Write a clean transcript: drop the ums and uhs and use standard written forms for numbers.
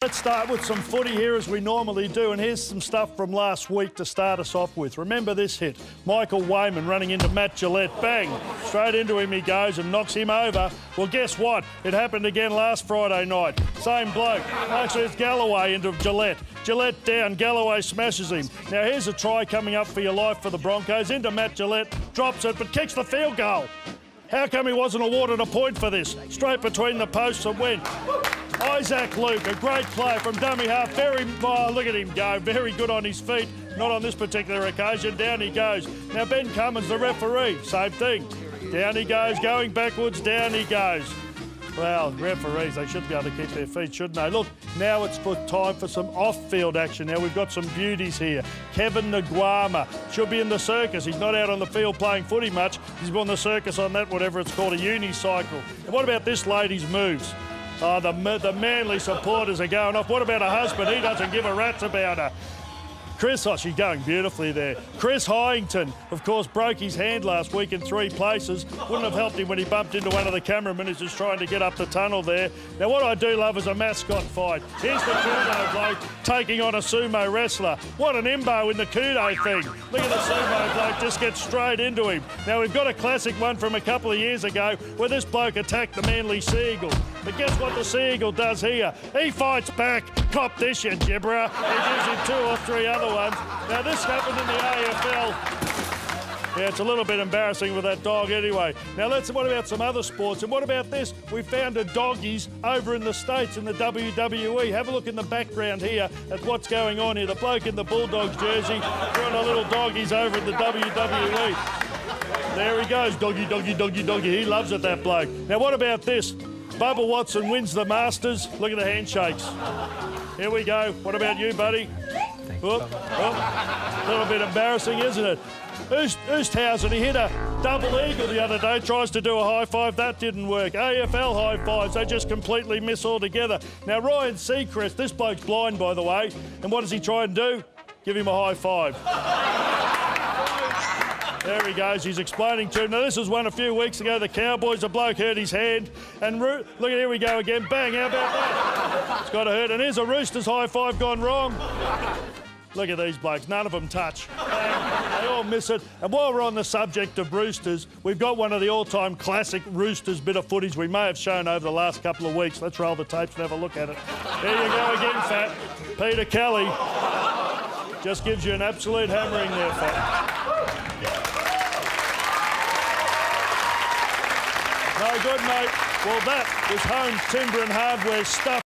Let's start with some footy here as we normally do, and here's some stuff from last week to start us off with. Remember this hit? Michael Wayman running into Matt Gillette. Bang! Straight into him he goes and knocks him over. Well, guess what? It happened again last Friday night. Same bloke. Actually, it's Galloway into Gillette. Gillette down, Galloway smashes him. Now here's a try coming up for your life for the Broncos. Into Matt Gillette, drops it, but kicks the field goal. How come he wasn't awarded a point for this? Straight between the posts and went. Isaac Luke, a great play from dummy half. Look at him go. Very good on his feet. Not on this particular occasion. Down he goes. Now Ben Cummins, the referee, same thing. Down he goes, going backwards, down he goes. Well, referees, they should be able to keep their feet, shouldn't they? Look, now it's time for some off-field action. Now we've got some beauties here. Kevin Nguama should be in the circus. He's not out on the field playing footy much. He's on the circus on that, whatever it's called, a unicycle. And what about this lady's moves? Oh, the Manly supporters are going off. What about her husband? He doesn't give a rat's about her. She's going beautifully there. Chris Hyington, of course, broke his hand last week in 3 places. Wouldn't have helped him when he bumped into one of the cameramen who's just trying to get up the tunnel there. Now, what I do love is a mascot fight. Here's the Kudo bloke taking on a sumo wrestler. What an imbo in the Kudo thing. Look at the sumo bloke just get straight into him. Now, we've got a classic one from a couple of years ago where this bloke attacked the Manly Seagull. But guess what the Seagull does here? He fights back. Cop this, you gibberer. He gives him 2 or 3 other ones. Now, this happened in the AFL. Yeah, it's a little bit embarrassing with that dog anyway. Now, what about some other sports? And what about this? We found a doggies over in the States in the WWE. Have a look in the background here at what's going on here. The bloke in the Bulldogs jersey throwing a little doggies over at the WWE. There he goes, doggy, doggy, doggy, doggy. He loves it, that bloke. Now, what about this? Bubba Watson wins the Masters. Look at the handshakes. Here we go. What about you, buddy? A little bit embarrassing, isn't it? Oosterhausen, he hit a double eagle the other day, tries to do a high five. That didn't work. AFL high fives, they just completely miss altogether. Now, Ryan Seacrest, this bloke's blind, by the way. And what does he try and do? Give him a high five. There he goes, he's explaining to him. Now, this was one a few weeks ago. The Cowboys, a bloke hurt his hand. And look, here we go again. Bang, how about that? It's got to hurt. And here's a Roosters high five gone wrong. Look at these blokes, none of them touch. They all miss it. And while we're on the subject of Roosters, we've got one of the all-time classic Roosters bit of footage we may have shown over the last couple of weeks. Let's roll the tapes and have a look at it. There you go again, Fat. Peter Kelly just gives you an absolute hammering there, Fat. No good, mate. Well, that was Home Timber and Hardware stuff.